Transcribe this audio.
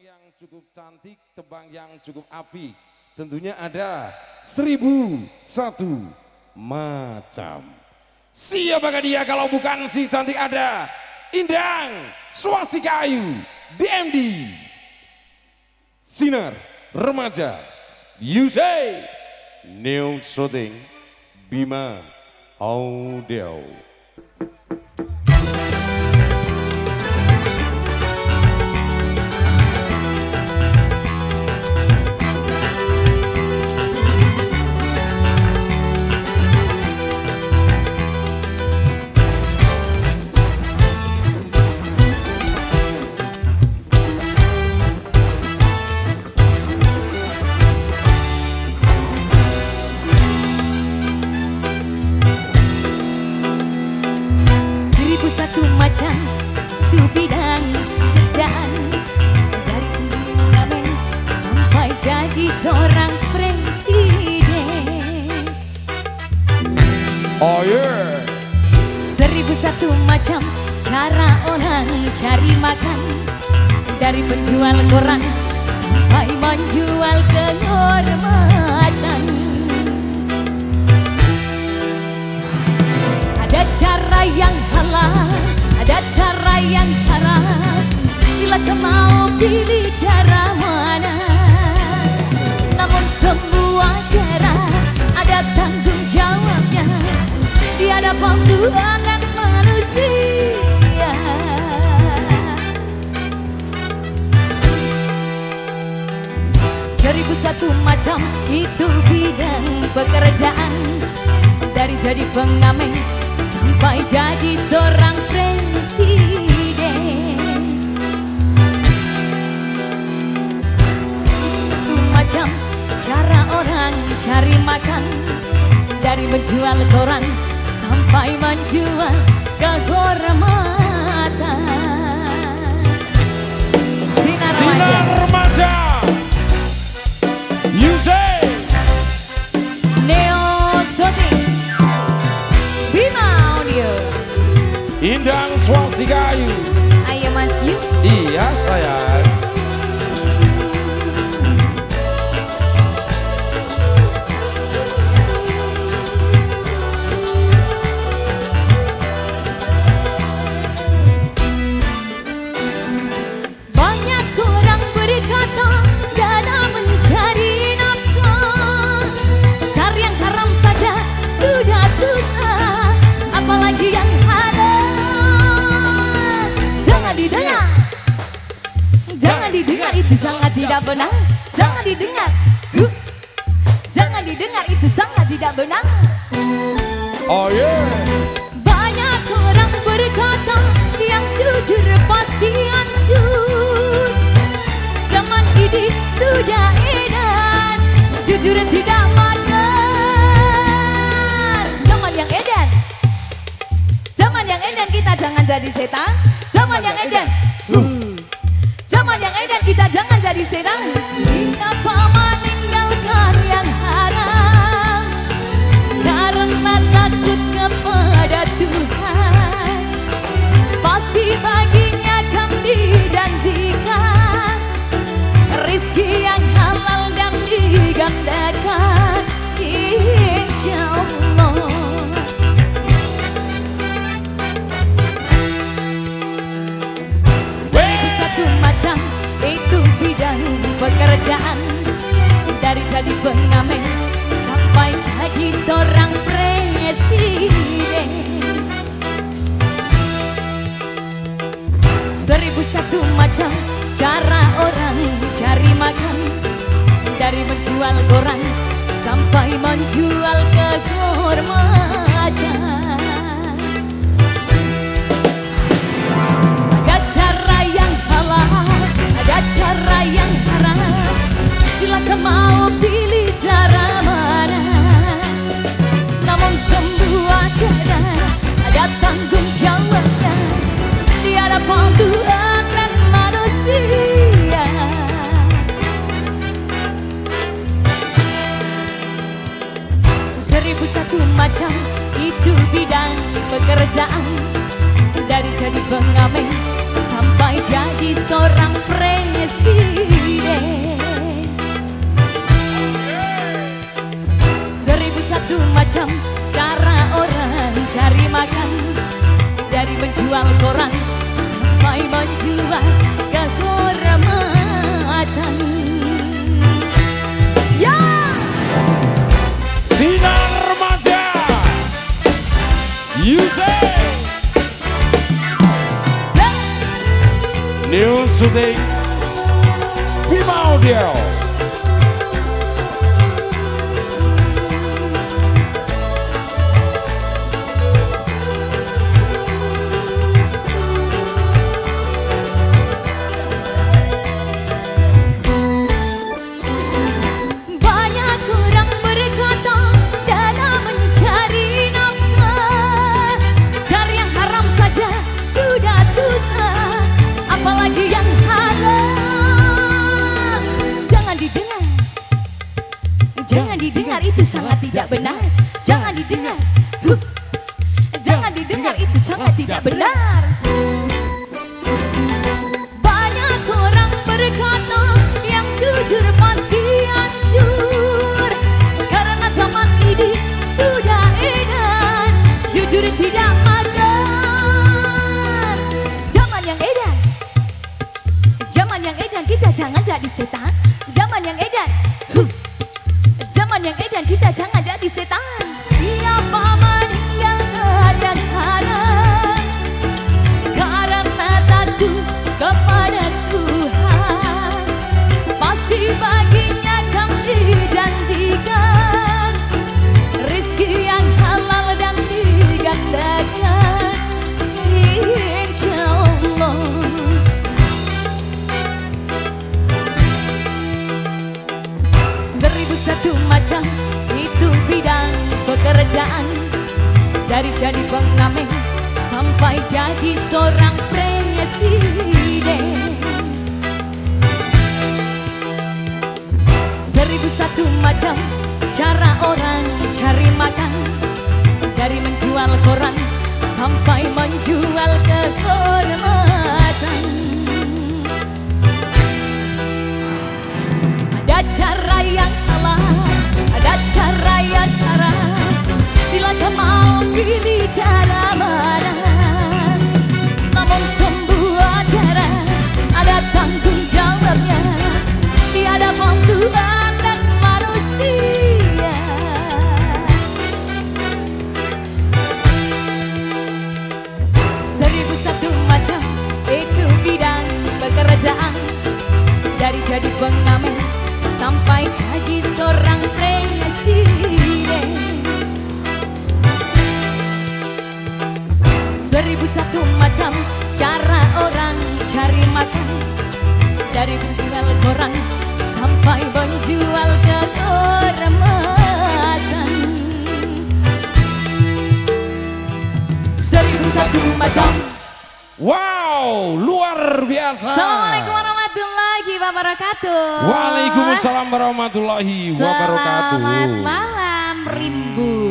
yang cukup cantik, tebang yang cukup api. Tentunya ada 1001 macam. Siapakah dia kalau bukan si cantik? Ada Indang Swastika Ayu, DMD Sinar Remaja, Yusei New Shooting, Bima Audio. Satu macam itu bidang kerjaan, dari pengamen sampai jadi seorang presiden. Oh yeah. 1001 macam cara orang cari makan, dari penjual koran sampai menjual kehormatan. Ada cara yang halal, ada cara yang haram. Silakan mau pilih cara mana. Namun semua cara ada tanggung jawabnya di hadapan Tuhan dan manusia. Seribu satu macam itu bidang pekerjaan, dari jadi pengamen sampai jadi seorang presiden. Satu macam cara orang cari makan, dari menjual koran sampai menjual kehormatan. Sinar Remaja, Yusei Neo Shooting, Bima Audio, Indang Swastika Ayu. Ayo Mas Yu. Iya sayang. Banyak orang berkata dana mencari nafkah, cari yang haram saja sudah susah, apalagi yang halal. Jangan didengar, jangan didengar, itu sangat tidak benar. Jangan didengar, jangan didengar, itu sangat tidak benar. Oh yeah. Banyak orang berkata yang jujur pasti hancur. Zaman ini sudah edan, jujur tidak makan. Zaman yang edan, zaman yang edan, kita jangan jadi setan. Zaman yang edan, zaman yang edan, kita jangan jadi setan. Kenapa meninggalkan yang haram? Karena takut kepada Tuhan, pasti baginya akan dijanjikan rizki yang halal dan digandakan, insya Allah. Satu macam itu bidang pekerjaan, dari jadi pengamen sampai jadi seorang presiden. 1001 macam cara orang cari makan, dari menjual koran sampai menjual kehormatan. Ada cara yang halal, ada cara yang haram. Silakan mau pilih cara mana. Namun semua cara ada tanggung jawabnya di hadapan Tuhan dan manusia. 1001 macam itu bidang pekerjaan, dari jadi pengamen sampai jadi seorang presiden. syuting Bima Audio. Banyak orang berkata dalam mencari nafkah, cari yang haram saja sudah susah, apalagi yang halal. Jangan didengar, jangan didengar, itu sangat tidak benar. Jangan didengar, jangan didengar, itu sangat tidak benar. Banyak orang berkata yang jujur pasti hancur, karena zaman ini sudah edan, jujur tidak ada. Zaman yang edan, zaman yang edan, kita jangan jadi setan. Zaman yang edan, zaman yang edan, kita jangan jadi setan. Siapa meninggalkan yang haram karena takut kepada Tuhan, pasti baginya akan dijanjikan rezeki yang halal dan digandakan, insya Allah. Seribu satu macam itu bidang pekerjaan, dari jadi pengamen sampai jadi seorang presiden. Seribu satu macam cara orang cari makan, dari menjual koran sampai menjual kehormatan. Ada cara yang halal, ada cara yang haram, silakan mau pilih cara mana. Namun semua cara ada tanggung jawabnya, tiada bantuan dan manusia. Seribu satu macam itu bidang pekerjaan, dari jadi pengamen sampai jadi seorang presiden. Seribu satu macam cara orang cari makan, dari menjual koran sampai menjual kehormatan. Seribu satu macam. Wow, luar biasa. Assalamualaikum warahmatullahi wabarakatuh. Waalaikumsalam warahmatullahi wabarakatuh. Selamat malam Rimbu.